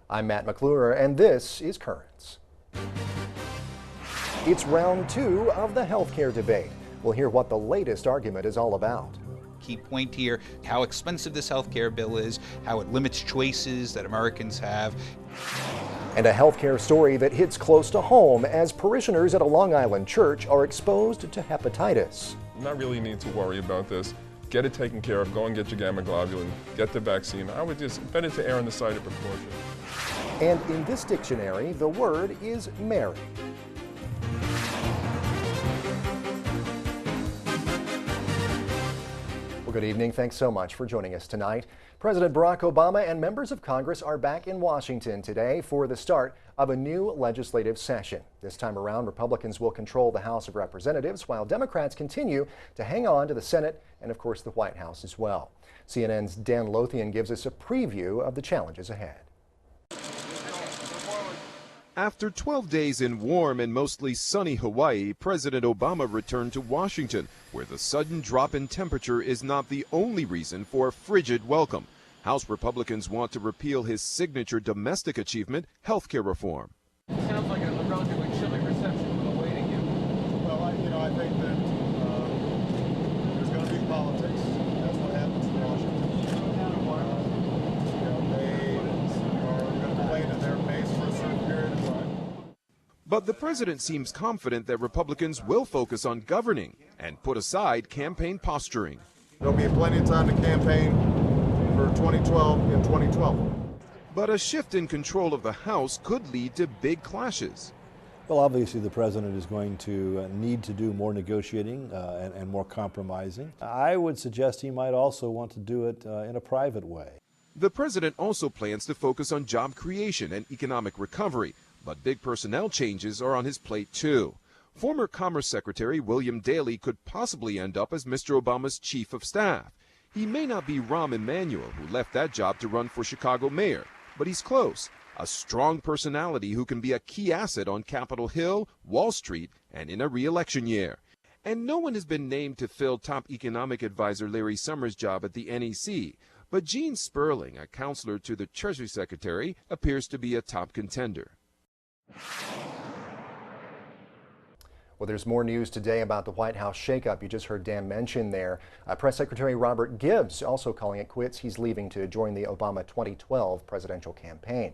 I'm Matt McClure, and this is Currents. It's round 2 of the healthcare debate. We'll hear what the latest argument is all about. Key point here, how expensive this healthcare bill is, how it limits choices that Americans have. And a healthcare story that hits close to home as parishioners at a Long Island church are exposed to hepatitis. Not really need to worry about this. Get it taken care of, go and get your gamma globulin, get the vaccine. I would just, better to err on the side of precaution. And in this dictionary, the word is Mary. Well, good evening. Thanks so much for joining us tonight. President Barack Obama and members of Congress are back in Washington today for the start of a new legislative session. This time around, Republicans will control the House of Representatives while Democrats continue to hang on to the Senate and, of course, the White House as well. CNN's Dan Lothian gives us a preview of the challenges ahead. After 12 days in warm and mostly sunny Hawaii, President Obama returned to Washington, where the sudden drop in temperature is not the only reason for a frigid welcome. House Republicans want to repeal his signature domestic achievement, health care reform. It sounds like a relatively chilly reception awaiting you. Well, I think that there's going to be politics. That's what happens in Washington. They are going to play to their base for a certain period of time. But the president seems confident that Republicans will focus on governing and put aside campaign posturing. There'll be plenty of time to campaign for 2012 and 2012. But a shift in control of the House could lead to big clashes. Well, obviously the president is going to need to do more negotiating and more compromising. I would suggest he might also want to do it in a private way. The president also plans to focus on job creation and economic recovery, but big personnel changes are on his plate too. Former Commerce Secretary William Daley could possibly end up as Mr. Obama's chief of staff. He may not be Rahm Emanuel, who left that job to run for Chicago mayor, but he's close. A strong personality who can be a key asset on Capitol Hill, Wall Street, and in a re-election year. And no one has been named to fill top economic advisor Larry Summers' job at the NEC. But Gene Sperling, a counselor to the Treasury Secretary, appears to be a top contender. Well, there's more news today about the White House shakeup. You just heard Dan mention there. Press Secretary Robert Gibbs also calling it quits. He's leaving to join the Obama 2012 presidential campaign.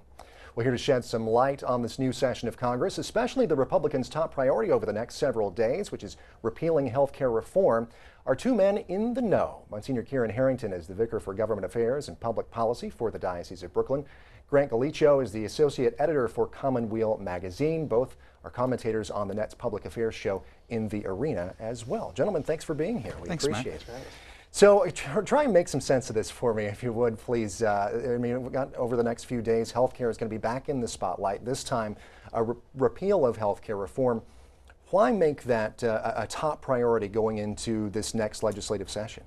We're here to shed some light on this new session of Congress, especially the Republicans' top priority over the next several days, which is repealing health care reform. Our two men in the know. Monsignor Kieran Harrington is the Vicar for Government Affairs and Public Policy for the Diocese of Brooklyn. Grant Galicio is the Associate Editor for Commonweal magazine. Both are commentators on the Net's public affairs show In the Arena as well. Gentlemen, thanks for being here. We appreciate it. So try and make some sense of this for me, if you would, please. I mean, we've got over the next few days, healthcare is going to be back in the spotlight. This time, a repeal of healthcare reform. Why make that a top priority going into this next legislative session?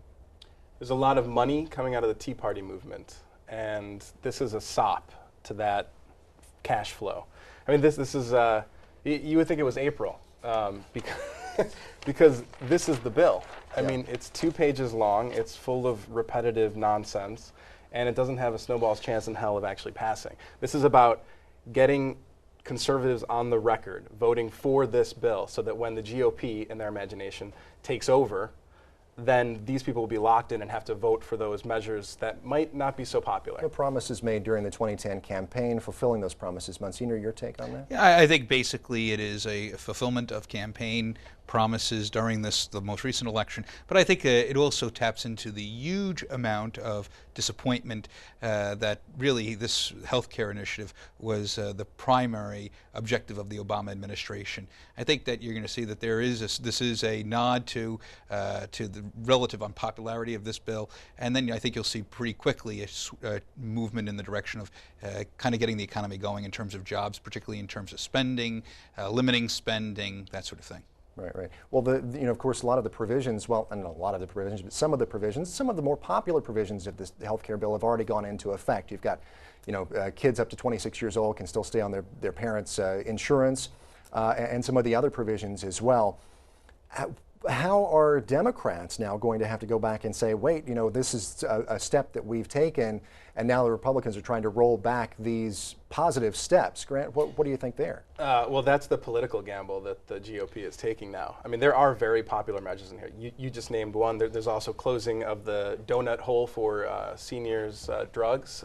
There's a lot of money coming out of the Tea Party movement, and this is a sop to that cash flow. I mean, this is, you would think it was April, because this is the bill. I mean, it's 2 pages long, it's full of repetitive nonsense, and it doesn't have a snowball's chance in hell of actually passing. This is about getting conservatives on the record voting for this bill so that when the GOP, in their imagination, takes over, then these people will be locked in and have to vote for those measures that might not be so popular. The promises made during the 2010 campaign, fulfilling those promises. Monsignor, your take on that? Yeah, I think basically it is a fulfillment of campaign promises during the most recent election, but I think it also taps into the huge amount of disappointment that really this healthcare initiative was the primary objective of the Obama administration. I think that you're going to see that this is a nod to the relative unpopularity of this bill, and then I think you'll see pretty quickly a movement in the direction of kind of getting the economy going in terms of jobs, particularly in terms of spending, limiting spending, that sort of thing. Right. Well, of course, a lot of the provisions, well, not a lot of the provisions, but some of the provisions, some of the more popular provisions of this healthcare bill have already gone into effect. You've got, kids up to 26 years old can still stay on their parents' insurance, and some of the other provisions as well. How are Democrats now going to have to go back and say, wait, this is a step that we've taken, and now the Republicans are trying to roll back these positive steps? Grant, what do you think there? Well, that's the political gamble that the GOP is taking now. I mean, there are very popular measures in here. You just named one. There's also closing of the donut hole for seniors' drugs.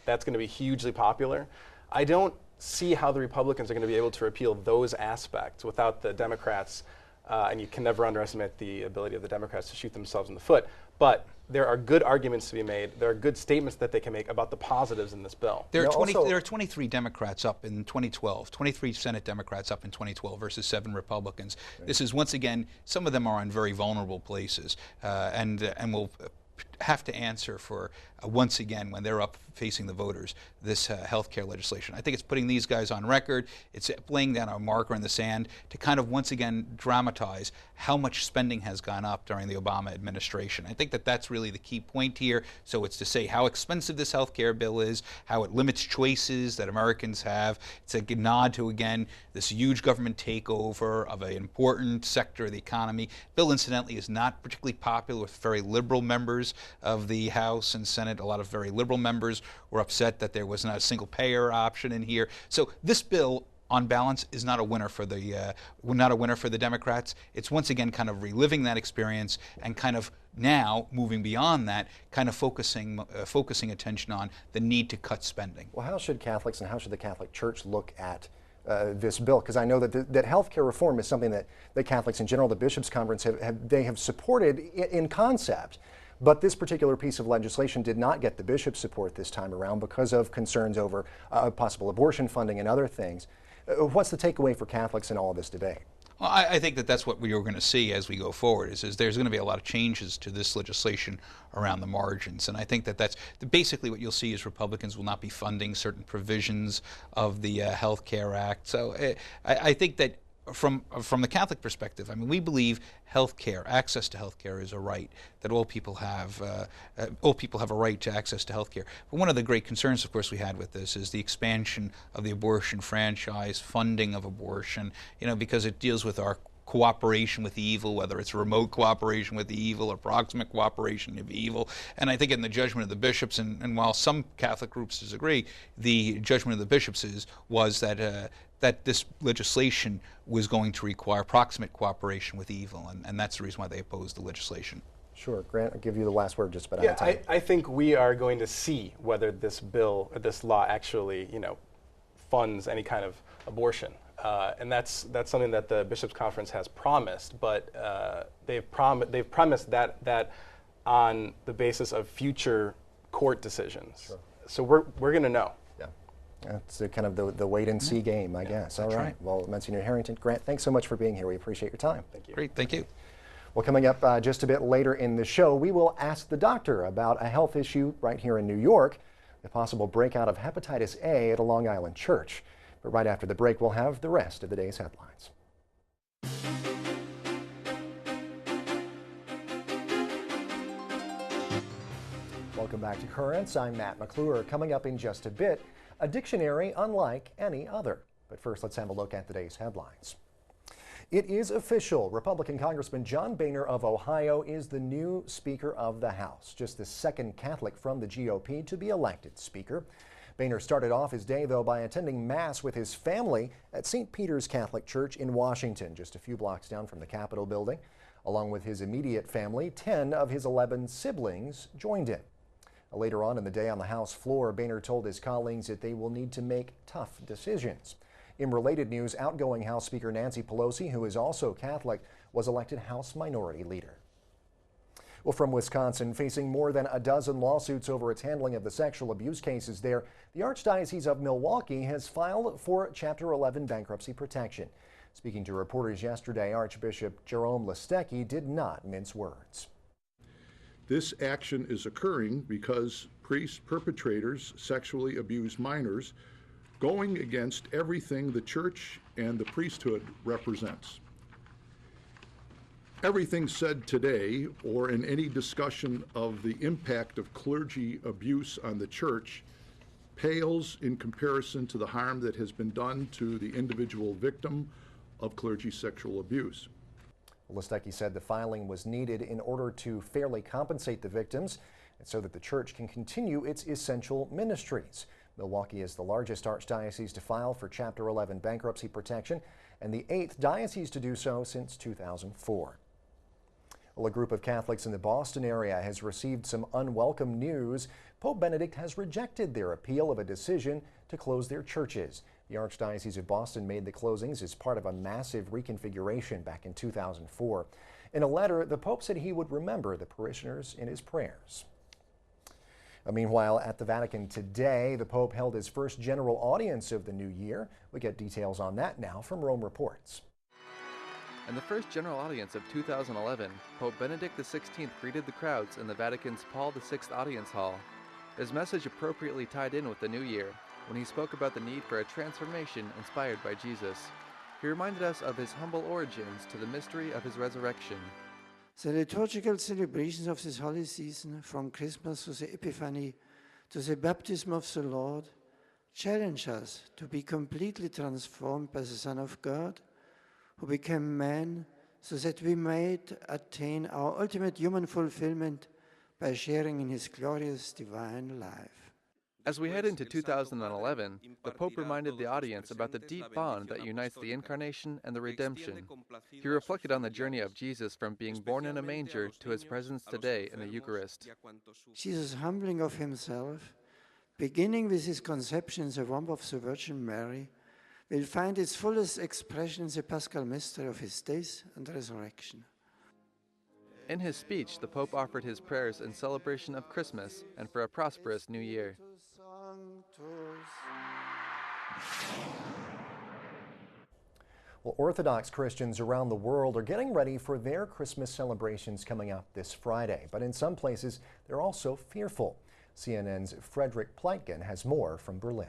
That's going to be hugely popular. I don't see how the Republicans are going to be able to repeal those aspects without the Democrats. And you can never underestimate the ability of the Democrats to shoot themselves in the foot. But there are good arguments to be made. There are good statements that they can make about the positives in this bill. There are 23 Democrats up in 2012, 23 Senate Democrats up in 2012 versus 7 Republicans. Right. This is, once again, some of them are in very vulnerable places and will have to answer for, once again, when they're up facing the voters, this health care legislation. I think it's putting these guys on record. It's laying down a marker in the sand to kind of once again dramatize how much spending has gone up during the Obama administration. I think that that's really the key point here. So it's to say how expensive this health care bill is, how it limits choices that Americans have. It's a nod to, again, this huge government takeover of an important sector of the economy. Bill, incidentally, is not particularly popular with very liberal members of the House and Senate. A lot of very liberal members were upset that there was not a single payer option in here. So this bill, on balance, is not a winner for the Democrats. It's once again kind of reliving that experience and kind of now moving beyond that, kind of focusing attention on the need to cut spending. Well, how should Catholics and how should the Catholic Church look at this bill? Because I know that health care reform is something that Catholics in general, the Bishops' Conference, have supported in concept. But this particular piece of legislation did not get the bishop's support this time around because of concerns over possible abortion funding and other things. What's the takeaway for Catholics in all of this debate? Well, I think that that's what we are going to see as we go forward, is there's going to be a lot of changes to this legislation around the margins. And I think that that's basically what you'll see is Republicans will not be funding certain provisions of the Health Care Act. So I think that from the Catholic perspective, I mean, we believe healthcare, access to healthcare, is a right that all people have. All people have a right to access to healthcare. But one of the great concerns, of course, we had with this is the expansion of the abortion franchise, funding of abortion. Because it deals with our cooperation with the evil, whether it's remote cooperation with the evil or proximate cooperation with the evil. And I think in the judgment of the bishops, and while some Catholic groups disagree, the judgment of the bishops was that that this legislation was going to require proximate cooperation with evil, and that's the reason why they opposed the legislation. Sure. Grant, I'll give you the last word just about out of time. I think we are going to see whether this bill, or this law actually, funds any kind of abortion. And that's something that the Bishops' Conference has promised, but they've premised that on the basis of future court decisions. Sure. So we're going to know. That's kind of the wait-and-see game, I guess. All right. Well, Monsignor Harrington, Grant, thanks so much for being here. We appreciate your time. Thank you. Great. Thank you. Well, coming up just a bit later in the show, we will ask the doctor about a health issue right here in New York, the possible breakout of hepatitis A at a Long Island church. But right after the break, we'll have the rest of the day's headlines. Welcome back to Currents. I'm Matt McClure. Coming up in just a bit, a dictionary unlike any other. But first, let's have a look at today's headlines. It is official. Republican Congressman John Boehner of Ohio is the new Speaker of the House, just the second Catholic from the GOP to be elected Speaker. Boehner started off his day, though, by attending Mass with his family at St. Peter's Catholic Church in Washington, just a few blocks down from the Capitol building. Along with his immediate family, 10 of his 11 siblings joined in. Later on in the day on the House floor, Boehner told his colleagues that they will need to make tough decisions. In related news, outgoing House Speaker Nancy Pelosi, who is also Catholic, was elected House Minority Leader. Well, from Wisconsin, facing more than a dozen lawsuits over its handling of the sexual abuse cases there, the Archdiocese of Milwaukee has filed for Chapter 11 bankruptcy protection. Speaking to reporters yesterday, Archbishop Jerome Listecki did not mince words. This action is occurring because priest perpetrators sexually abuse minors, going against everything the church and the priesthood represents. Everything said today, or in any discussion of the impact of clergy abuse on the church, pales in comparison to the harm that has been done to the individual victim of clergy sexual abuse. Listecki said the filing was needed in order to fairly compensate the victims and so that the church can continue its essential ministries. Milwaukee is the largest archdiocese to file for Chapter 11 bankruptcy protection and the 8th diocese to do so since 2004. Well, a group of Catholics in the Boston area has received some unwelcome news. Pope Benedict has rejected their appeal of a decision to close their churches. The Archdiocese of Boston made the closings as part of a massive reconfiguration back in 2004. In a letter, the Pope said he would remember the parishioners in his prayers. Meanwhile, at the Vatican today, the Pope held his first general audience of the new year. We get details on that now from Rome Reports. In the first general audience of 2011, Pope Benedict XVI greeted the crowds in the Vatican's Paul VI Audience Hall. His message appropriately tied in with the new year when he spoke about the need for a transformation inspired by Jesus. He reminded us of his humble origins to the mystery of his resurrection. The liturgical celebrations of this holy season, from Christmas to the Epiphany to the baptism of the Lord, challenge us to be completely transformed by the Son of God, who became man, so that we might attain our ultimate human fulfillment by sharing in his glorious divine life. As we head into 2011, the Pope reminded the audience about the deep bond that unites the Incarnation and the Redemption. He reflected on the journey of Jesus from being born in a manger to his presence today in the Eucharist. Jesus' humbling of himself, beginning with his conception in the womb of the Virgin Mary, will find its fullest expression in the Paschal mystery of his death and resurrection. In his speech, the Pope offered his prayers in celebration of Christmas and for a prosperous new year. Well, Orthodox Christians around the world are getting ready for their Christmas celebrations coming up this Friday. But in some places, they're also fearful. CNN's Frederick Pleitgen has more from Berlin.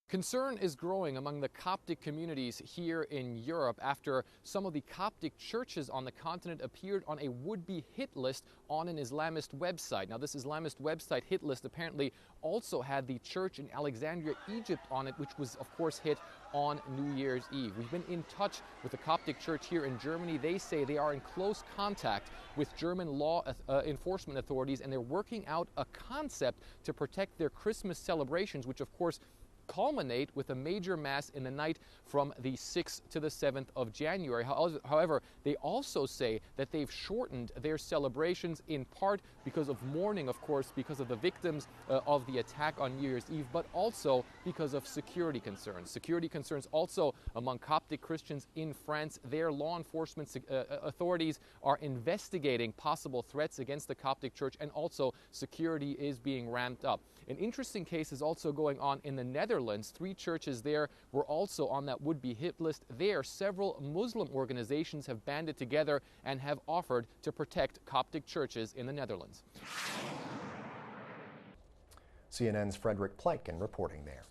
Concern is growing among the Coptic communities here in Europe after some of the Coptic churches on the continent appeared on a would-be hit list on an Islamist website. Now, this Islamist website hit list apparently also had the church in Alexandria, Egypt on it, which was, of course, hit on New Year's Eve. We've been in touch with the Coptic church here in Germany. They say they are in close contact with German law enforcement authorities, and they're working out a concept to protect their Christmas celebrations, which, of course, culminate with a major mass in the night from the 6th to the 7th of January. However, they also say that they've shortened their celebrations in part because of mourning, of course, because of the victims of the attack on New Year's Eve, but also because of security concerns. Security concerns also among Coptic Christians in France. Their law enforcement authorities are investigating possible threats against the Coptic Church, and also security is being ramped up. An interesting case is also going on in the Netherlands. 3 churches there were also on that would-be hit list. There, several Muslim organizations have banded together and have offered to protect Coptic churches in the Netherlands. CNN's Frederick Pleitgen reporting there.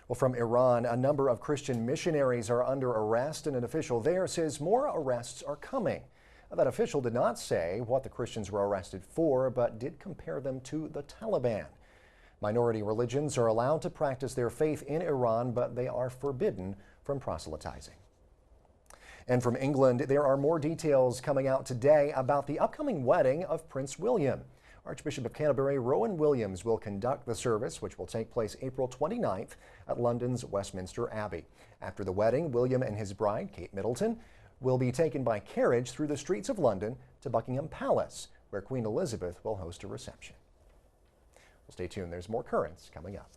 Well, from Iran, a number of Christian missionaries are under arrest, and an official there says more arrests are coming. That official did not say what the Christians were arrested for, but did compare them to the Taliban. Minority religions are allowed to practice their faith in Iran, but they are forbidden from proselytizing. And from England, there are more details coming out today about the upcoming wedding of Prince William. Archbishop of Canterbury Rowan Williams will conduct the service, which will take place April 29th at London's Westminster Abbey. After the wedding, William and his bride, Kate Middleton, will be taken by carriage through the streets of London to Buckingham Palace, where Queen Elizabeth will host a reception. Well, stay tuned, there's more currents coming up.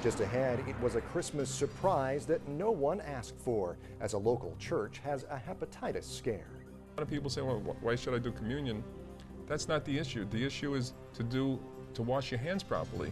Just ahead, it was a Christmas surprise that no one asked for, as a local church has a hepatitis scare. A lot of people say, well, why should I do communion? That's not the issue. The issue is to wash your hands properly.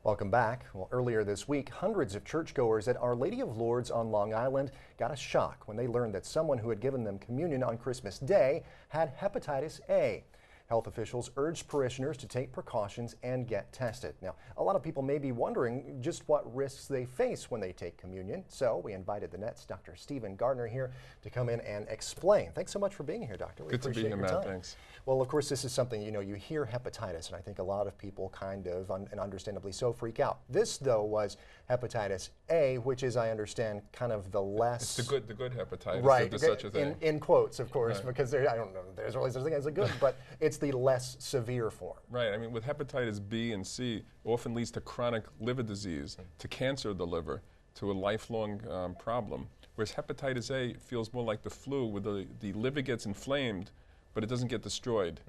Welcome back. Well, earlier this week, hundreds of churchgoers at Our Lady of Lourdes on Long Island got a shock when they learned that someone who had given them communion on Christmas Day had hepatitis A. Health officials urged parishioners to take precautions and get tested. Now, a lot of people may be wondering just what risks they face when they take communion. So we invited the Net's Dr. Stephen Gardner here to come in and explain. Thanks so much for being here, Doctor. We Good to be here, Matt. Thanks. Well, of course, this is something, you hear hepatitis, and I think a lot of people kind of, and understandably so, freak out. This, though, was hepatitis A, which is, I understand, kind of the less... It's the good hepatitis, right, if there's such a thing. In quotes, of course, Right. because I don't know if there's really such a thing as a good, but it's the less severe form. Right. I mean, with hepatitis B and C, it often leads to chronic liver disease, to cancer of the liver, to a lifelong problem. Whereas hepatitis A feels more like the flu, where the liver gets inflamed, but it doesn't get destroyed.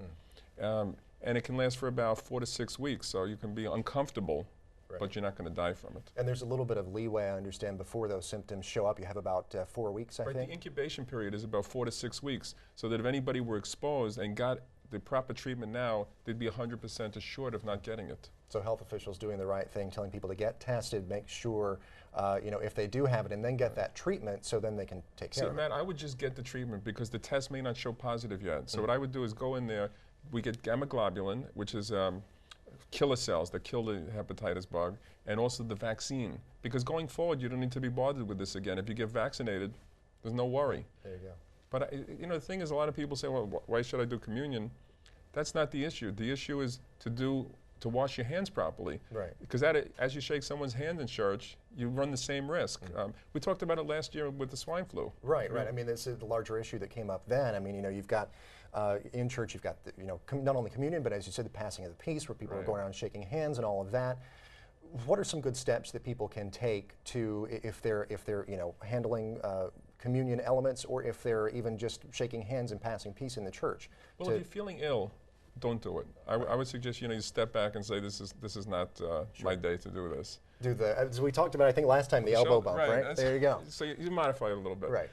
And it can last for about 4 to 6 weeks, so you can be uncomfortable, but you're not going to die from it. And there's a little bit of leeway, I understand, before those symptoms show up. You have about 4 weeks, I think? The incubation period is about 4 to 6 weeks, so that if anybody were exposed and got the proper treatment now, they'd be 100% assured of not getting it. So health officials doing the right thing, telling people to get tested, make sure, if they do have it, and then get that treatment so then they can take care of it. Matt, I would just get the treatment because the test may not show positive yet. So what I would do is go in there, we get gamma globulin, which is killer cells that kill the hepatitis bug, and also the vaccine. Because going forward, you don't need to be bothered with this again. If you get vaccinated, there's no worry. There you go. But the thing is, a lot of people say, well, why should I do communion? That's not the issue. The issue is to wash your hands properly. Right. Because as you shake someone's hand in church, you run the same risk. We talked about it last year with the swine flu. Right. I mean, this is the larger issue that came up then. I mean, you've got in church, you've got not only communion, but as you said, the passing of the peace, where people are going around shaking hands and all of that. What are some good steps that people can take to, if they're handling communion elements, or if they're even just shaking hands and passing peace in the church? Well, if you're feeling ill, don't do it. I would suggest you step back and say, this is not my day to do this. Do as we talked about, I think last time, the elbow bump, right? There you go. So you modify it a little bit. Right.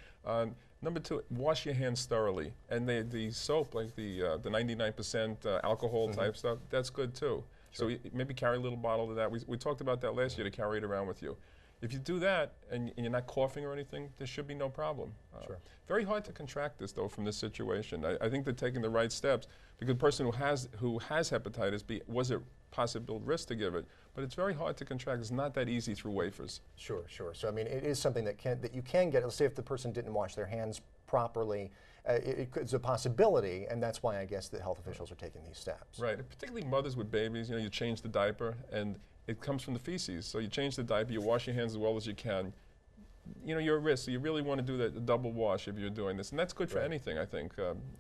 Number 2, wash your hands thoroughly, and the soap, like the 99% alcohol type stuff, that's good too. Sure. So maybe carry a little bottle of that. We talked about that last year, to carry it around with you. If you do that and you're not coughing or anything, there should be no problem. Sure. Very hard to contract this, though, from this situation. I think they're taking the right steps, because the person who has hepatitis B was a possible risk to give it, but it's very hard to contract. It's not that easy through wafers. Sure. So I mean, it is something that you can get. Let's say if the person didn't wash their hands properly, it's a possibility, and that's why I guess that health officials are taking these steps. Right, and particularly mothers with babies. You change the diaper, and it comes from the feces. So you change the diaper, you wash your hands as well as you can. You're at risk, so you really want to do that double wash if you're doing this, and that's good for anything, I think.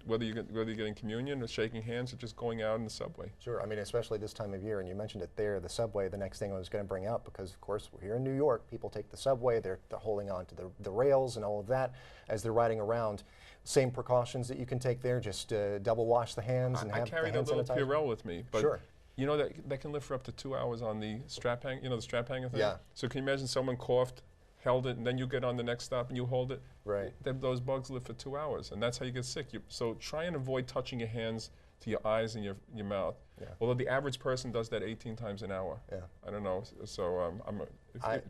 Whether you're getting communion or shaking hands or just going out in the subway. Sure. I mean, especially this time of year, and you mentioned it there, the subway. The next thing I was going to bring up, because of course we're here in New York, people take the subway. They're holding on to the rails and all of that as they're riding around. Same precautions that you can take there. Just double wash the hands and have the hand sanitizer. I carried a little Purell with me, but sure. That can live for up to 2 hours on the strap hang. The strap hanger thing. Yeah. So can you imagine someone coughed, held it, and then you get on the next stop and you hold it? Right. Those bugs live for 2 hours, and that's how you get sick. So try and avoid touching your hands to your eyes and your mouth. Yeah. Although the average person does that 18 times an hour. Yeah. I don't know. So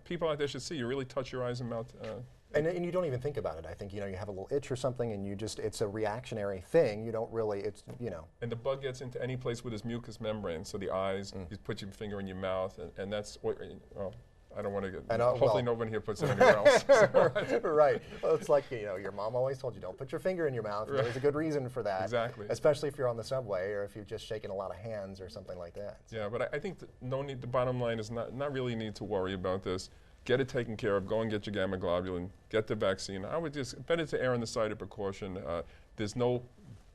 people out there should see you really touch your eyes and mouth. And you don't even think about it. I think you have a little itch or something, and it's a reactionary thing. You don't really, And the bug gets into any place with this mucous membrane, so the eyes. You put your finger in your mouth, and that's what. I don't want to get. Hopefully, nobody here puts it anywhere else. Right. Well, it's like your mom always told you, don't put your finger in your mouth. Right. There's a good reason for that. Exactly. Especially if you're on the subway or if you've just shaken a lot of hands or something like that. So. Yeah, but I think the bottom line is not really need to worry about this. Get it taken care of. Go and get your gamma globulin. Get the vaccine. I would better to err on the side of precaution. There's no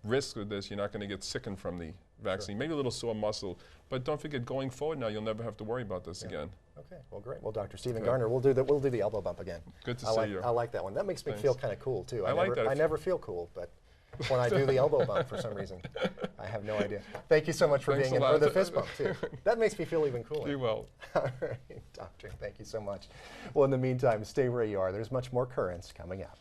risk with this. You're not going to get sickened from the vaccine. Sure. Maybe a little sore muscle, but don't forget, going forward now, you'll never have to worry about this again. Okay, well, great. Well, Dr. Stephen Gardner, we'll do the elbow bump again. Good to see you. I like that one. That makes me feel kind of cool too. I like that. I never feel cool, but when I do the elbow bump for some reason, I have no idea. Thank you so much for being in, or the fist bump too. That makes me feel even cooler. You will. All right, Doctor, thank you so much. Well, in the meantime, stay where you are. There's much more Currents coming up.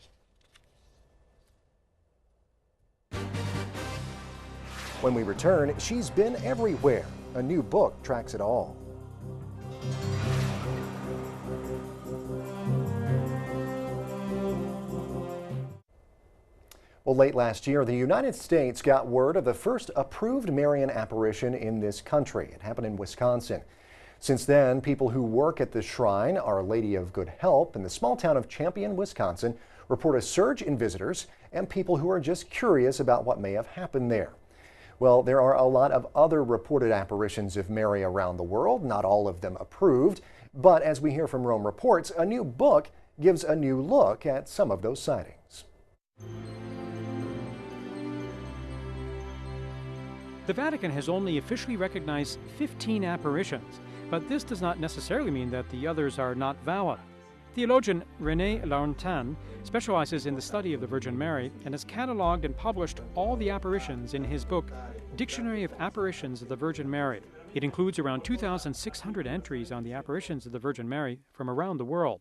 When we return, she's been everywhere. A new book tracks it all. Well, late last year, the United States got word of the first approved Marian apparition in this country. It happened in Wisconsin. Since then, people who work at the shrine, Our Lady of Good Help, in the small town of Champion, Wisconsin, report a surge in visitors and people who are just curious about what may have happened there. Well, there are a lot of other reported apparitions of Mary around the world, not all of them approved. But as we hear from Rome Reports, a new book gives a new look at some of those sightings. The Vatican has only officially recognized 15 apparitions, but this does not necessarily mean that the others are not valid. Theologian René Laurentin specializes in the study of the Virgin Mary and has cataloged and published all the apparitions in his book, Dictionary of Apparitions of the Virgin Mary. It includes around 2,600 entries on the apparitions of the Virgin Mary from around the world.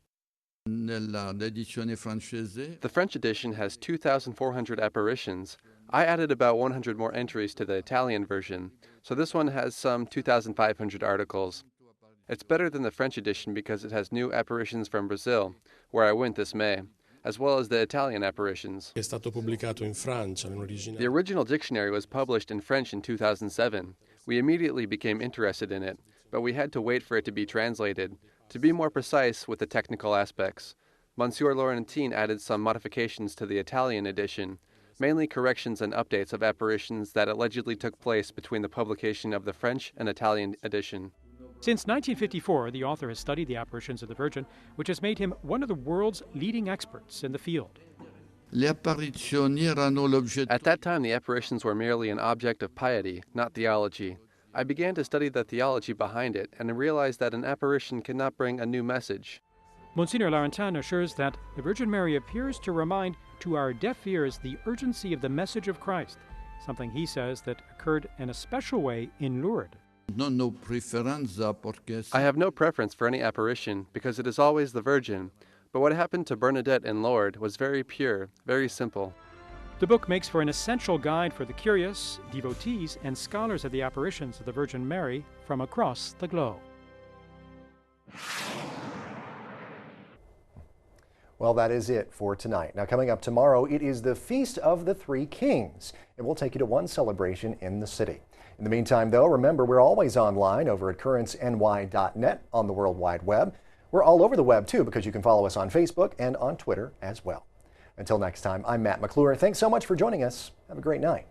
The French edition has 2,400 apparitions. I added about 100 more entries to the Italian version, so this one has some 2,500 articles. It's better than the French edition because it has new apparitions from Brazil, where I went this May, as well as the Italian apparitions. The original dictionary was published in French in 2007. We immediately became interested in it, but we had to wait for it to be translated, to be more precise with the technical aspects. Monsieur Laurentin added some modifications to the Italian edition, mainly corrections and updates of apparitions that allegedly took place between the publication of the French and Italian edition. Since 1954, the author has studied the apparitions of the Virgin, which has made him one of the world's leading experts in the field. At that time, the apparitions were merely an object of piety, not theology. I began to study the theology behind it and realized that an apparition cannot bring a new message. Monsignor Laurentin assures that the Virgin Mary appears to remind to our deaf ears the urgency of the message of Christ, something he says that occurred in a special way in Lourdes. I have no preference for any apparition because it is always the Virgin, but what happened to Bernadette in Lourdes was very pure, very simple. The book makes for an essential guide for the curious, devotees, and scholars of the apparitions of the Virgin Mary from across the globe. Well, that is it for tonight. Now, coming up tomorrow, it is the Feast of the Three Kings, and we'll take you to one celebration in the city. In the meantime, though, remember we're always online over at currentsny.net on the World Wide Web. We're all over the web, too, because you can follow us on Facebook and on Twitter as well. Until next time, I'm Matt McClure. Thanks so much for joining us. Have a great night.